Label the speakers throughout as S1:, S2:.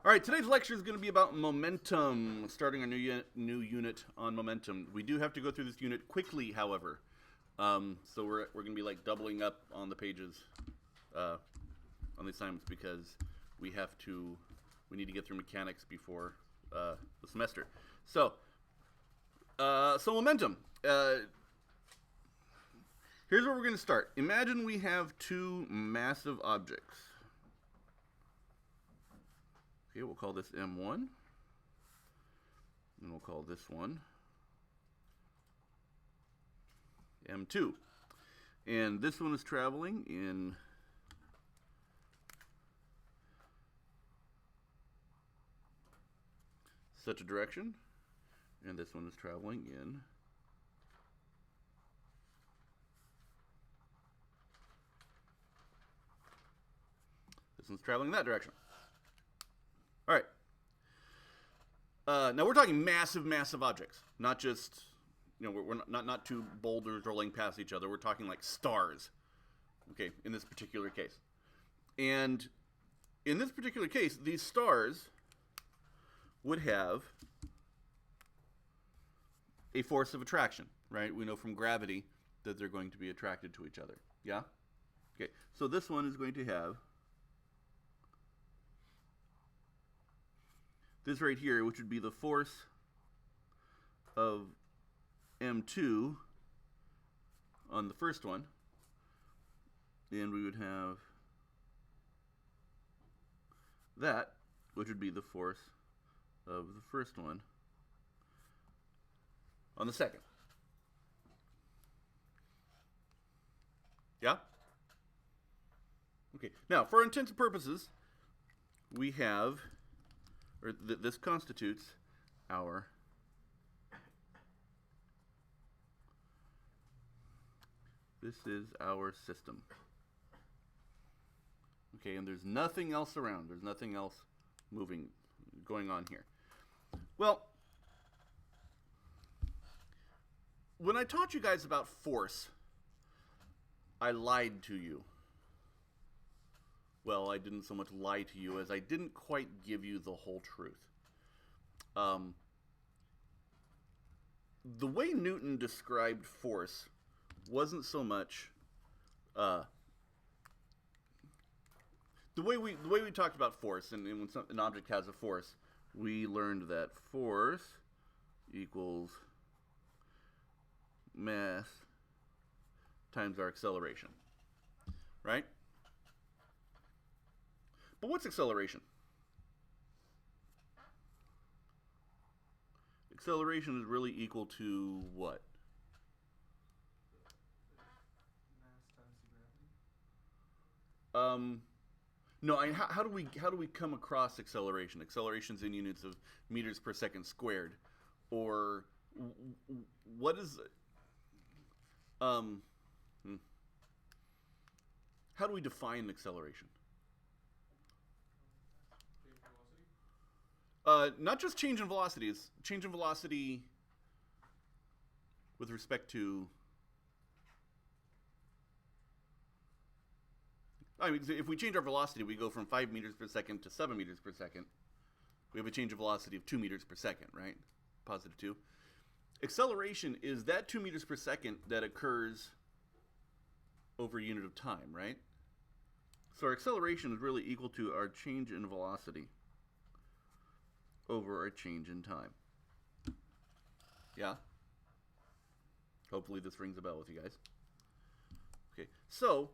S1: All right, today's lecture is going to be about momentum, starting a new unit on momentum. We do have to go through this unit quickly, however. So we're going to be like doubling up on the pages on the assignments because we need to get through mechanics before the semester. So momentum. Here's where we're going to start. Imagine we have two massive objects. Okay, we'll call this M1, and we'll call this one M2. And this one is traveling in such a direction, and this one is traveling in that direction. All right. Now we're talking massive objects, not just we're not two boulders rolling past each other. We're talking like stars. Okay, in this particular case, and in this particular case, these stars would have a force of attraction, right? We know from gravity that they're going to be attracted to each other. Yeah. Okay. So this one is going to have this right here, which would be the force of M2 on the first one, and we would have that, which would be the force of the first one on the second. Yeah? Okay, now for intents and purposes, we have this constitutes our system. Okay, and there's nothing else around. There's nothing else going on here. Well, when I taught you guys about force, I lied to you. Well, I didn't so much lie to you as I didn't quite give you the whole truth. The way Newton described force wasn't so much the way we talked about force, and when an object has a force, we learned that force equals mass times our acceleration, right? But what's acceleration? Acceleration is really equal to what?
S2: Mass times the gravity.
S1: No. How do we come across acceleration? Acceleration's in units of meters per second squared, or what is? How do we define acceleration? Not just change in velocity. It's change in velocity with respect to. I mean, if we change our velocity, we go from 5 meters per second to 7 meters per second. We have a change of velocity of 2 meters per second, right? Positive 2. Acceleration is that 2 meters per second that occurs over a unit of time, right? So our acceleration is really equal to our change in velocity over our change in time. Yeah? Hopefully this rings a bell with you guys. Okay, so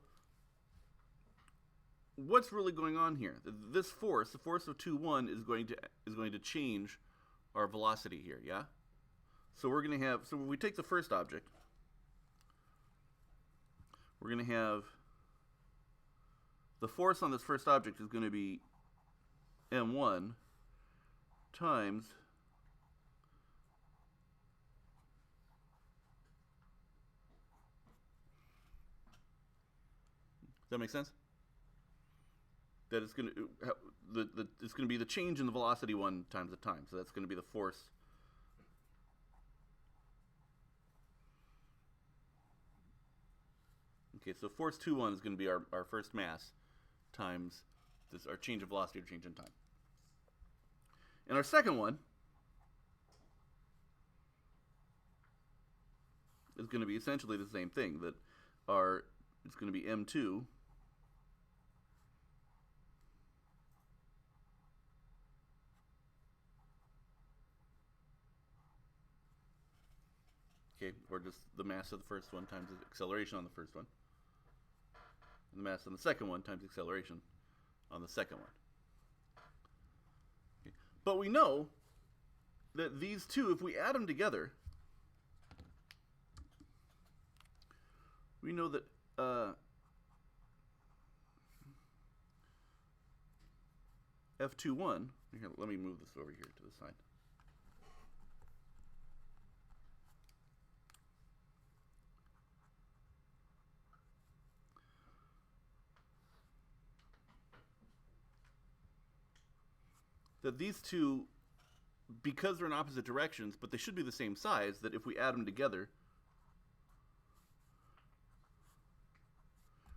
S1: what's really going on here? This force, the force of 2-1, is going to change our velocity here, yeah? So we're going to have, so when we take the first object, we're going to have the force on this first object is going to be M1 times does that make sense? That it's going to it's going to be the change in the velocity 1 times the time. So that's going to be the force. Okay, so force 2-1 is going to be our first mass times this, our change of velocity or change in time. And our second one is going to be essentially the same thing. That it's going to be m2 or just the mass of the first one times the acceleration on the first one, and the mass on the second one times acceleration on the second one. Okay. But we know that these two, if we add them together, we know that F21, here, let me move this over here to the side. That these two, because they're in opposite directions, but they should be the same size, that if we add them together,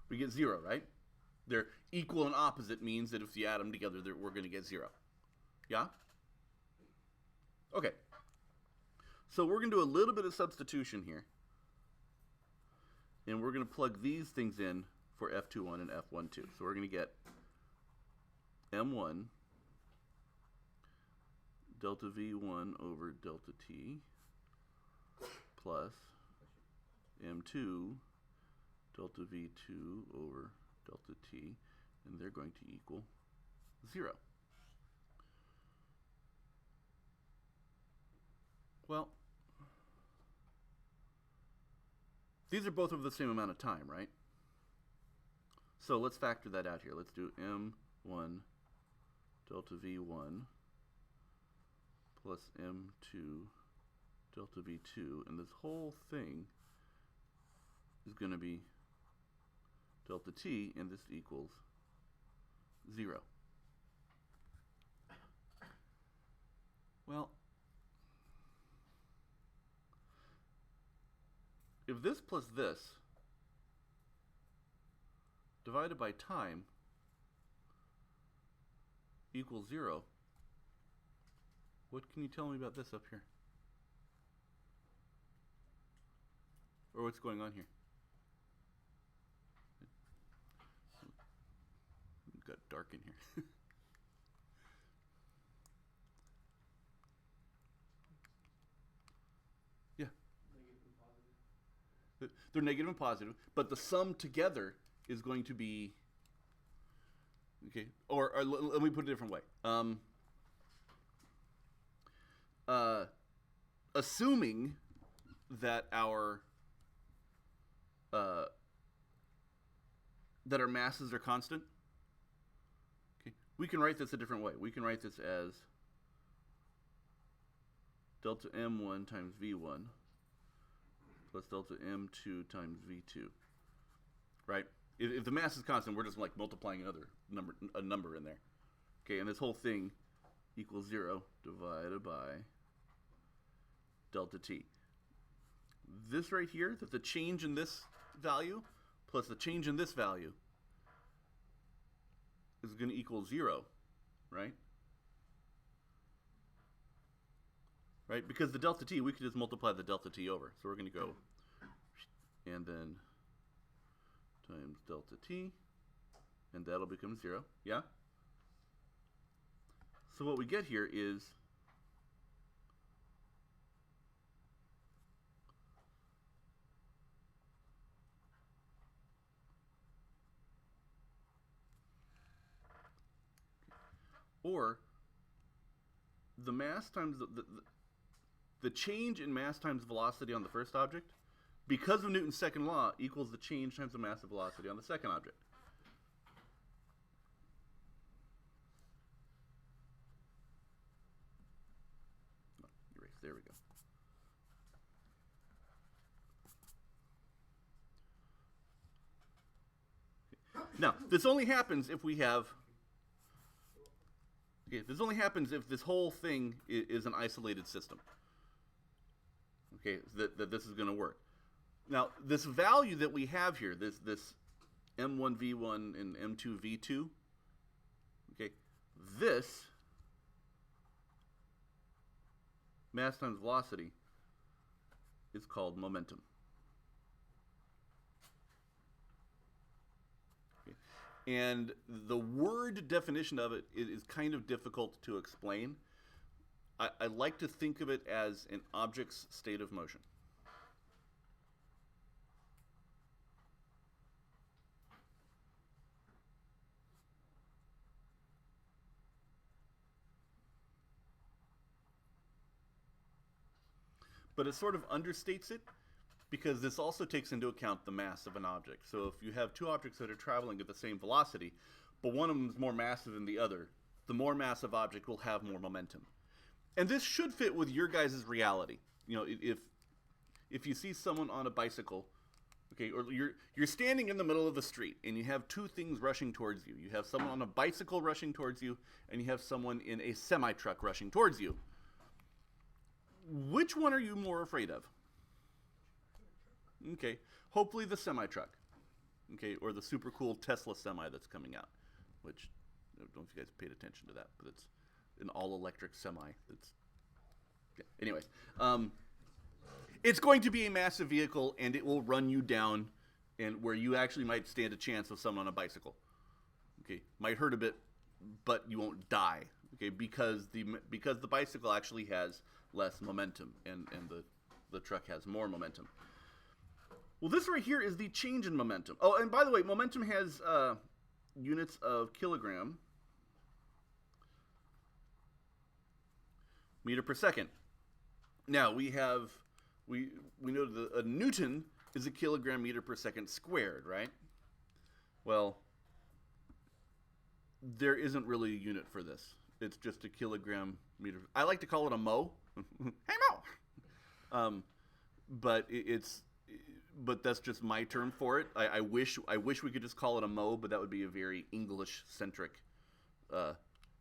S1: we get 0, right? They're equal and opposite means that if you add them together, we're going to get 0. Yeah? Okay. So we're going to do a little bit of substitution here. And we're going to plug these things in for F21 and F12. So we're going to get M1 delta V1 over delta T plus M2 delta V2 over delta T, and they're going to equal 0. Well, these are both over the same amount of time, right? So let's factor that out here. Let's do M1 delta V1 plus M2 delta V2, and this whole thing is going to be delta T, and this equals 0. Well, if this plus this divided by time equals 0, what can you tell me about this up here? Or what's going on here? It got dark in here. Yeah.
S2: Negative and positive.
S1: They're negative and positive, but the sum together is going to be, okay, or let me put it a different way. Assuming that our masses are constant, okay, we can write this a different way. We can write this as delta M1 times V1 plus delta M2 times V2, right? If the mass is constant, we're just like multiplying a number in there, okay, and this whole thing equals 0 divided by delta T. This right here, that the change in this value plus the change in this value is going to equal 0, right? Right? Because the delta T, we could just multiply the delta T over. So we're going to go and then times delta T, and that'll become 0. Yeah? So what we get here is or the mass times the change in mass times velocity on the first object, because of Newton's second law, equals the change times the mass of velocity on the second object. Oh, erase. There we go. Okay. Now, this only happens if we have. Okay, this only happens if this whole thing is an isolated system. Okay, that this is going to work. Now, this value that we have here, this M1 V1 and M2 V2, okay, this mass times velocity, is called momentum. Okay. And the word definition of it is kind of difficult to explain. I like to think of it as an object's state of motion. But it sort of understates it because this also takes into account the mass of an object. So if you have two objects that are traveling at the same velocity, but one of them is more massive than the other, the more massive object will have more momentum. And this should fit with your guys' reality. You know, if you see someone on a bicycle, okay, or you're standing in the middle of the street and you have two things rushing towards you. You have someone on a bicycle rushing towards you, and you have someone in a semi-truck rushing towards you. Which one are you more afraid of? Okay, hopefully the semi-truck. Okay, or the super cool Tesla semi that's coming out, which I don't know if you guys paid attention to that, but it's an all-electric semi. That's yeah. Anyways, it's going to be a massive vehicle, and it will run you down, and where you actually might stand a chance with someone on a bicycle. Okay, might hurt a bit, but you won't die. Okay, because the bicycle actually has less momentum, and the truck has more momentum. Well, this right here is the change in momentum. Oh, and by the way, momentum has units of kilogram meter per second. Now we know that a newton is a kilogram meter per second squared, right? Well, there isn't really a unit for this. It's just a kilogram meter. I like to call it a mo. Hey mo. But that's just my term for it. I wish we could just call it a mo, but that would be a very English centric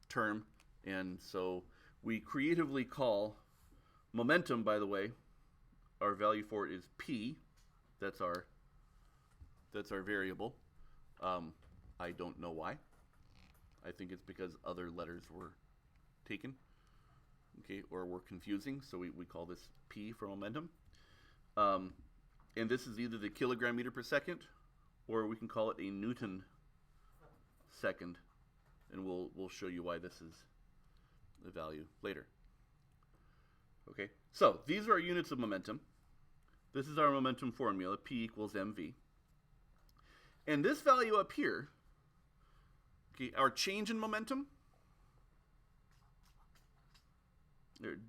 S1: term, and so we creatively call momentum. By the way, our value for it is p. That's our variable. I don't know why. I think it's because other letters were taken, okay, or were confusing, so we call this P for momentum. And this is either the kilogram meter per second, or we can call it a Newton second, and we'll show you why this is the value later. Okay, so these are our units of momentum. This is our momentum formula, P equals mv. And this value up here, okay, our change in momentum,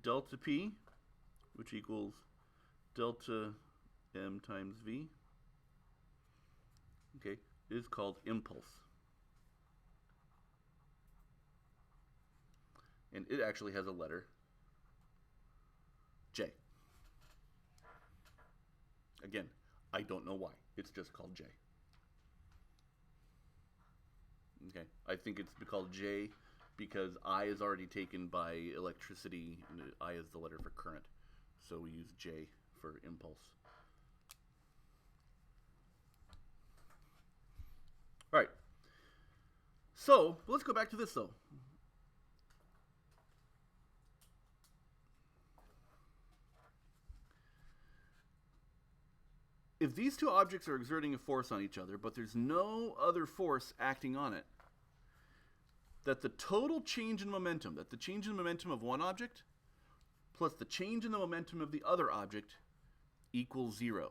S1: delta P, which equals delta m times v, okay, is called impulse. And it actually has a letter J. Again, I don't know why. It's just called J. Okay, I think it's called J because I is already taken by electricity. I is the letter for current, so we use J for impulse. All right. So let's go back to this though. If these two objects are exerting a force on each other, but there's no other force acting on it, that the total change in momentum, that the change in momentum of one object plus the change in the momentum of the other object equals 0.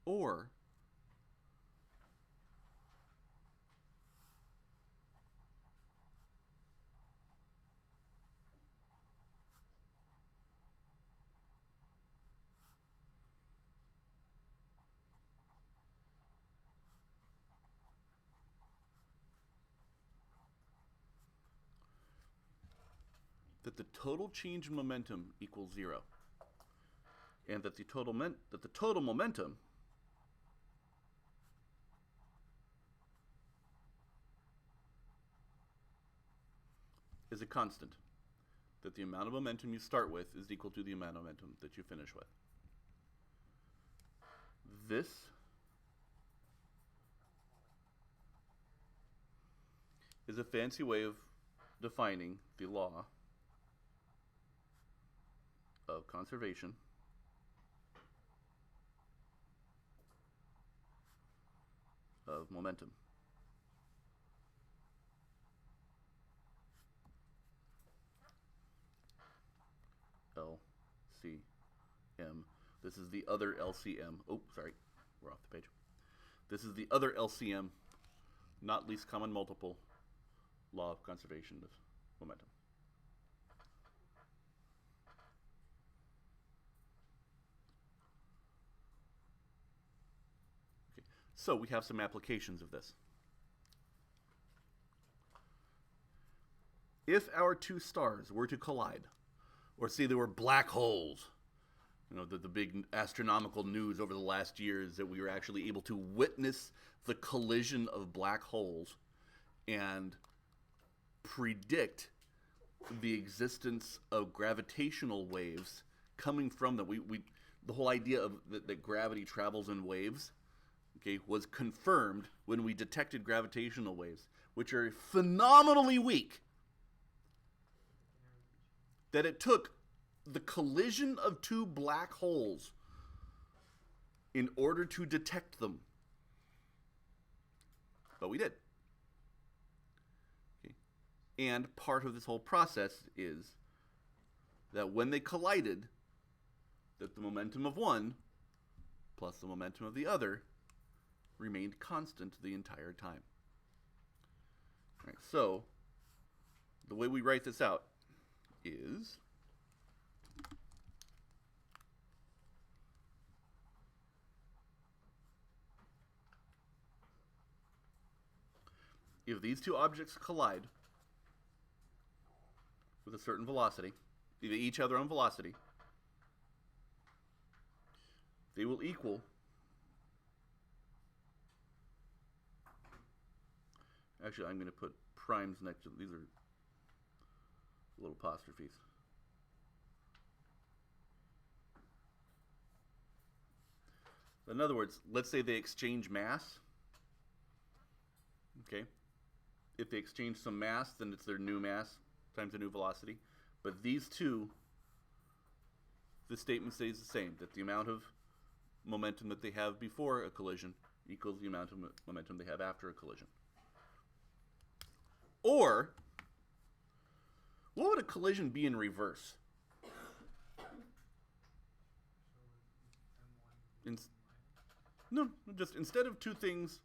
S1: Or that the total change in momentum equals 0, and that the total momentum is a constant, that the amount of momentum you start with is equal to the amount of momentum that you finish with. This is a fancy way of defining the law of conservation of momentum. LCM. This is the other LCM. Oh, sorry, we're off the page. This is the other LCM, not least common multiple, law of conservation of momentum. Okay, so we have some applications of this. If our two stars were to collide, or say they were black holes, you know, the big astronomical news over the last year is that we were actually able to witness the collision of black holes and predict the existence of gravitational waves coming from them. The whole idea of that gravity travels in waves, okay, was confirmed when we detected gravitational waves, which are phenomenally weak. That it took the collision of two black holes in order to detect them. But we did. Okay. And part of this whole process is that when they collided, that the momentum of one plus the momentum of the other remained constant the entire time. All right, so the way we write this out is if these two objects collide with a certain velocity, they each have their own velocity, they will equal actually I'm going to put primes next to these are little apostrophes. In other words, let's say they exchange mass. Okay. If they exchange some mass, then it's their new mass times the new velocity. But these two, the statement stays the same, that the amount of momentum that they have before a collision equals the amount of momentum they have after a collision. Or, what would a collision be in reverse? No, just instead of two things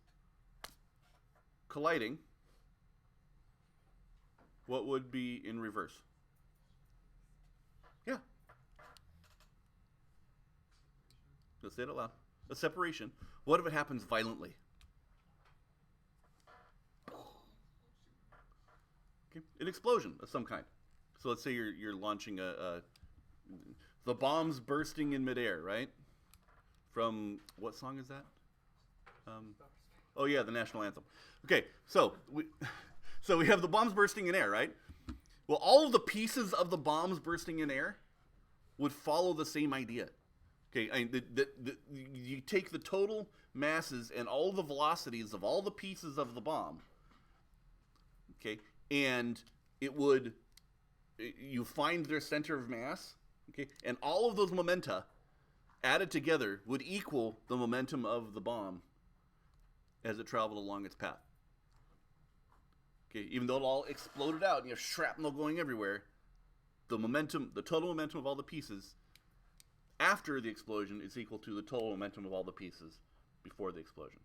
S1: colliding, what would be in reverse? Yeah. Let's say it aloud. A separation. What if it happens violently? Okay. An explosion of some kind. So let's say you're launching the bombs bursting in midair, right? From what song is that? Oh yeah, the national anthem. Okay, so we have the bombs bursting in air, right? Well, all of the pieces of the bombs bursting in air would follow the same idea. Okay, you take the total masses and all the velocities of all the pieces of the bomb. Okay, and you find their center of mass. Okay, and all of those momenta added together would equal the momentum of the bomb as it traveled along its path. Okay, even though it all exploded out and you have shrapnel going everywhere, the total momentum of all the pieces after the explosion is equal to the total momentum of all the pieces before the explosion.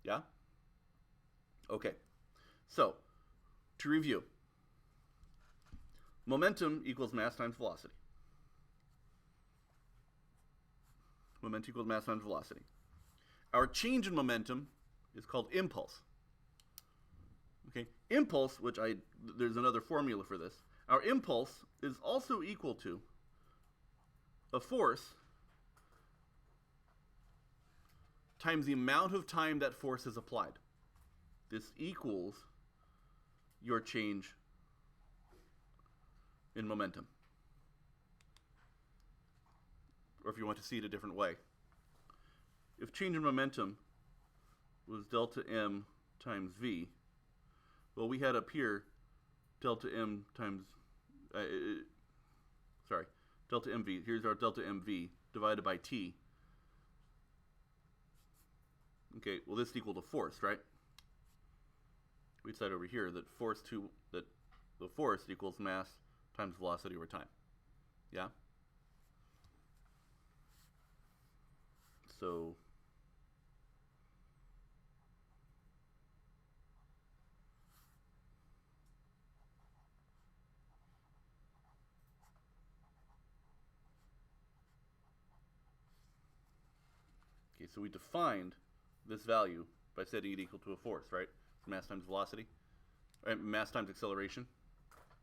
S1: Yeah? Okay. So, to review, momentum equals mass times velocity. Momentum equals mass times velocity. Our change in momentum is called impulse. Okay, impulse, there's another formula for this. Our impulse is also equal to a force times the amount of time that force is applied. This equals your change in momentum. Or if you want to see it a different way, if change in momentum was delta m times v, well, we had up here delta m times, sorry, delta mv, here's our delta mv divided by t. Okay, well this is equal to force, right? We decide over here that the force equals mass times velocity over time. Yeah? So okay, so we defined this value by setting it equal to a force, right? Mass times velocity, right? Mass times acceleration.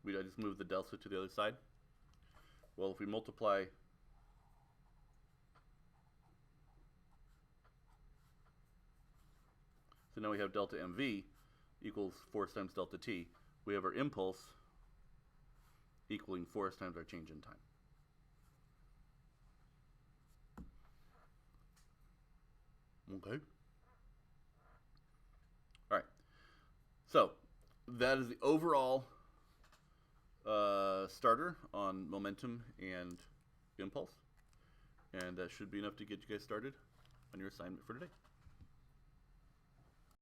S1: I just moved the delta to the other side. Well, if we multiply so now we have delta mv equals force times delta t. We have our impulse equaling force times our change in time. Okay. All right. So that is the overall starter on momentum and impulse. And that should be enough to get you guys started on your assignment for today.